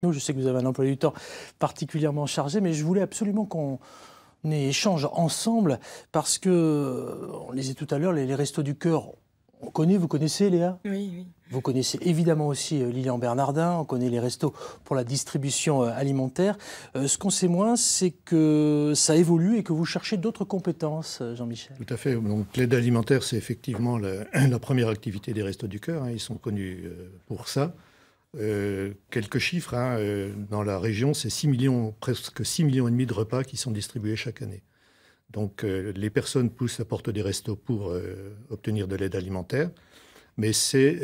Nous, je sais que vous avez un emploi du temps particulièrement chargé, mais je voulais absolument qu'on échange ensemble parce que, on le disait tout à l'heure, les Restos du Cœur, on connaît, vous connaissez Léa? Oui, oui. Vous connaissez évidemment aussi Lilian Bernardin, on connaît les restos pour la distribution alimentaire. Ce qu'on sait moins, c'est que ça évolue et que vous cherchez d'autres compétences, Jean-Michel. Tout à fait. Donc, l'aide alimentaire, c'est effectivement la première activité des Restos du Cœur. Ils sont connus pour ça. Quelques chiffres. Dans la région, c'est presque 6,5 millions de repas qui sont distribués chaque année. Donc, les personnes poussent la porte des restos pour obtenir de l'aide alimentaire. Mais c'est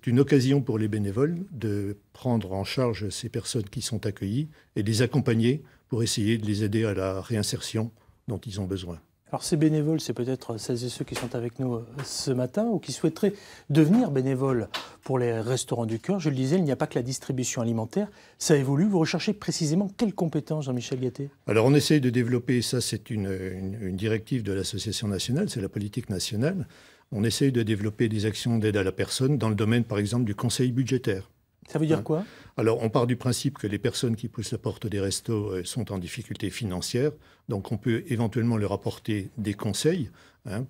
une occasion pour les bénévoles de prendre en charge ces personnes qui sont accueillies et de les accompagner pour essayer de les aider à la réinsertion dont ils ont besoin. Alors ces bénévoles, c'est peut-être celles et ceux qui sont avec nous ce matin ou qui souhaiteraient devenir bénévoles pour les Restaurants du Cœur. Je le disais, il n'y a pas que la distribution alimentaire, ça évolue. Vous recherchez précisément quelles compétences, Jean-Michel Gatté? Alors on essaye de développer, ça c'est une directive de l'Association nationale, c'est la politique nationale. On essaye de développer des actions d'aide à la personne dans le domaine, par exemple, du conseil budgétaire. Ça veut dire quoi? Alors, on part du principe que les personnes qui poussent la porte des restos sont en difficulté financière. Donc, on peut éventuellement leur apporter des conseils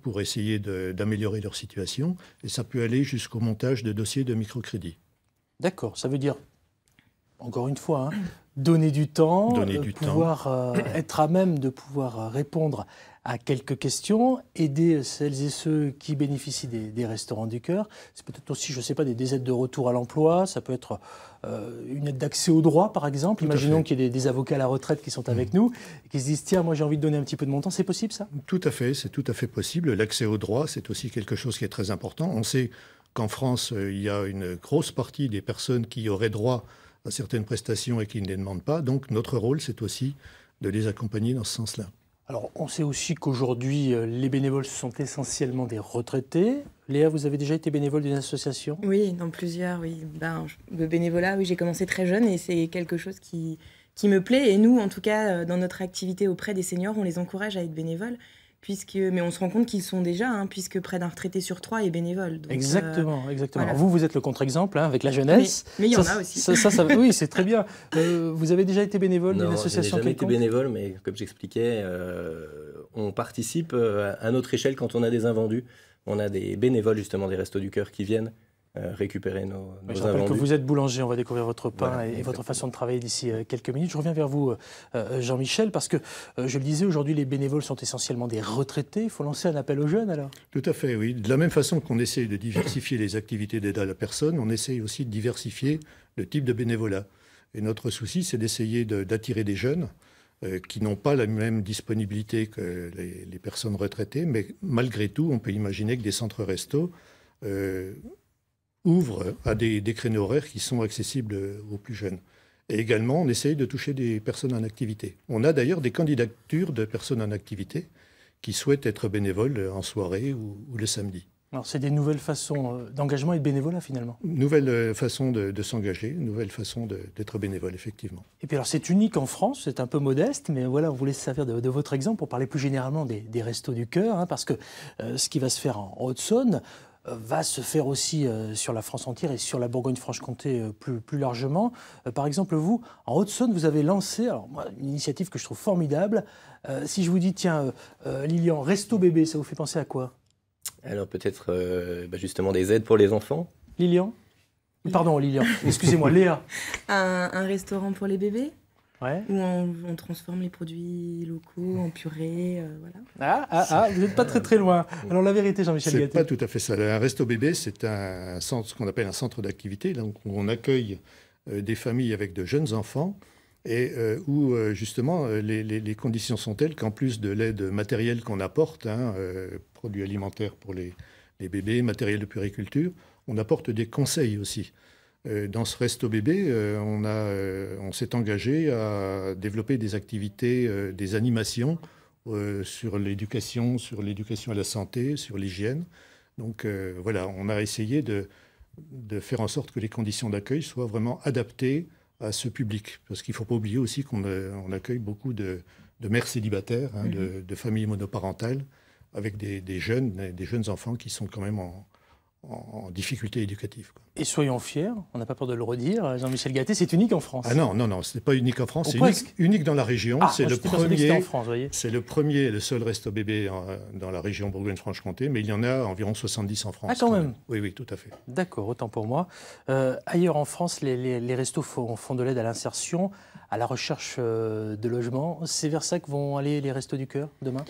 pour essayer d'améliorer leur situation. Et ça peut aller jusqu'au montage de dossiers de microcrédit. D'accord. Ça veut dire, encore une fois, donner du temps, pouvoir être à même de pouvoir répondre à quelques questions, aider celles et ceux qui bénéficient des Restaurants du Cœur. C'est peut-être aussi, je ne sais pas, des aides de retour à l'emploi, ça peut être une aide d'accès au droit, par exemple. Imaginons qu'il y ait des avocats à la retraite qui sont avec nous et qui se disent « Tiens, moi j'ai envie de donner un petit peu de mon temps ». C'est possible, ça? Tout à fait, c'est tout à fait possible. L'accès au droit, c'est aussi quelque chose qui est très important. On sait qu'en France, il y a une grosse partie des personnes qui auraient droit à certaines prestations et qui ne les demandent pas. Donc notre rôle, c'est aussi de les accompagner dans ce sens-là. Alors, on sait aussi qu'aujourd'hui, les bénévoles sont essentiellement des retraités. Léa, vous avez déjà été bénévole d'une association? Oui, dans plusieurs, oui. Le bénévolat, oui, j'ai commencé très jeune et c'est quelque chose qui me plaît. Et nous, en tout cas, dans notre activité auprès des seniors, on les encourage à être bénévoles. Mais on se rend compte qu'ils sont déjà, puisque près d'un retraité sur 3 est bénévole. Donc, exactement, exactement. Voilà. Alors vous êtes le contre-exemple avec la jeunesse. Mais il y en a aussi. Oui, c'est très bien. Vous avez déjà été bénévole d'une association? Non, je n'ai jamais été bénévole, mais comme j'expliquais, on participe à notre échelle quand on a des invendus. On a des bénévoles justement des Restos du Cœur qui viennent récupérer nos je rappelle invendus. que vous êtes boulanger, on va découvrir votre pain Voilà, et votre façon de travailler d'ici quelques minutes. Je reviens vers vous, Jean-Michel, parce que, je le disais, aujourd'hui, les bénévoles sont essentiellement des retraités. Il faut lancer un appel aux jeunes, alors? Tout à fait, oui. De la même façon qu'on essaye de diversifier les activités d'aide à la personne, on essaye aussi de diversifier le type de bénévolat. Et notre souci, c'est d'essayer d'attirer des jeunes qui n'ont pas la même disponibilité que les personnes retraitées, mais malgré tout, on peut imaginer que des centres restos ouvrent à des créneaux horaires qui sont accessibles aux plus jeunes. Et également, on essaye de toucher des personnes en activité. On a d'ailleurs des candidatures de personnes en activité qui souhaitent être bénévoles en soirée ou le samedi. Alors, c'est des nouvelles façons d'engagement et de bénévolat, finalement. Nouvelle façon de s'engager, nouvelle façon d'être bénévole, effectivement. Et puis alors, c'est unique en France, c'est un peu modeste, mais voilà, on voulait se servir de votre exemple pour parler plus généralement des Restos du Cœur, parce que ce qui va se faire en Haute-Saône va se faire aussi sur la France entière et sur la Bourgogne-Franche-Comté plus largement. Par exemple, vous, en Haute-Saône, vous avez lancé une initiative que je trouve formidable. Si je vous dis, tiens, Lilian, Resto Bébé, ça vous fait penser à quoi? Alors peut-être justement des aides pour les enfants. Lilian? Pardon, Lilian, excusez-moi, Léa. Un restaurant pour les bébés? Ouais. Où on transforme les produits locaux en purée, voilà. Vous n'êtes pas très loin. Alors la vérité, Jean-Michel Gatté. C'est pas tout à fait ça. Un Resto Bébé, c'est un centre, ce qu'on appelle un centre d'activité, où on accueille des familles avec de jeunes enfants et où justement les conditions sont telles qu'en plus de l'aide matérielle qu'on apporte, produits alimentaires pour les bébés, matériel de puériculture, on apporte des conseils aussi. Dans ce Resto Bébé, on s'est engagé à développer des activités, des animations sur l'éducation à la santé, sur l'hygiène. Donc voilà, on a essayé de faire en sorte que les conditions d'accueil soient vraiment adaptées à ce public. Parce qu'il ne faut pas oublier aussi qu'on accueille beaucoup de mères célibataires, de familles monoparentales, avec des jeunes enfants qui sont quand même en difficulté éducative. Et soyons fiers, on n'a pas peur de le redire, Jean-Michel Gatté, c'est unique en France. Ah non, ce n'est pas unique en France, c'est unique dans la région. C'est le premier et le seul resto bébé dans la région Bourgogne-Franche-Comté, mais il y en a environ 70 en France. Ah, quand même. Oui, tout à fait. D'accord, autant pour moi. Ailleurs en France, les restos font de l'aide à l'insertion, à la recherche de logement. C'est vers ça que vont aller les Restos du Cœur demain ?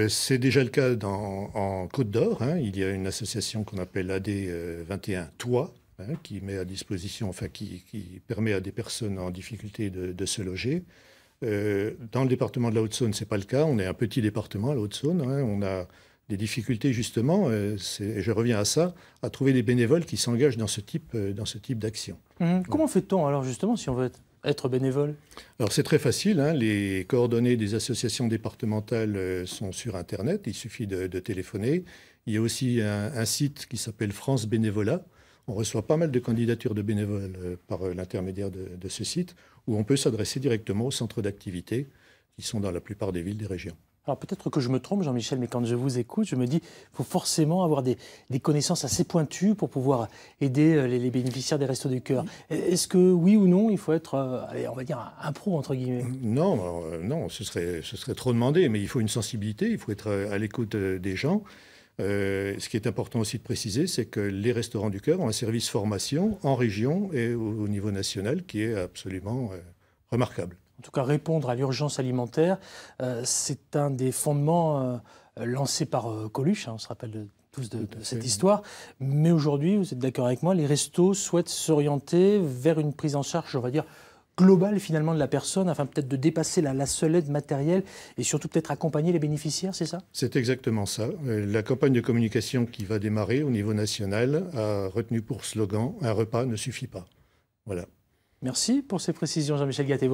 C'est déjà le cas en Côte d'Or. Il y a une association qu'on appelle AD21 Toit, qui met à disposition, qui permet à des personnes en difficulté de se loger. Dans le département de la Haute-Saône, ce n'est pas le cas. On est un petit département, la Haute-Saône. On a des difficultés, justement, je reviens à ça, à trouver des bénévoles qui s'engagent dans ce type d'action. Comment fait-on, alors, justement, si on veut être bénévole? Alors c'est très facile, les coordonnées des associations départementales sont sur Internet, il suffit de téléphoner. Il y a aussi un site qui s'appelle France Bénévolat. On reçoit pas mal de candidatures de bénévoles par l'intermédiaire de ce site, où on peut s'adresser directement aux centres d'activité qui sont dans la plupart des villes des régions. Alors peut-être que je me trompe, Jean-Michel, mais quand je vous écoute, je me dis qu'il faut forcément avoir des connaissances assez pointues pour pouvoir aider les bénéficiaires des Restos du Cœur. Est-ce que oui ou non, il faut être, on va dire, un pro, entre guillemets? Non, ce serait trop demandé, mais il faut une sensibilité, il faut être à l'écoute des gens. Ce qui est important aussi de préciser, c'est que les Restaurants du Cœur ont un service formation en région et au niveau national qui est absolument remarquable. En tout cas, répondre à l'urgence alimentaire, c'est un des fondements lancés par Coluche, on se rappelle tous de cette histoire. Mais aujourd'hui, vous êtes d'accord avec moi, les restos souhaitent s'orienter vers une prise en charge, on va dire, globale finalement de la personne, afin peut-être de dépasser la seule aide matérielle et surtout peut-être accompagner les bénéficiaires, c'est ça? C'est exactement ça. La campagne de communication qui va démarrer au niveau national a retenu pour slogan « Un repas ne suffit pas ». Voilà. Merci pour ces précisions, Jean-Michel Gatté.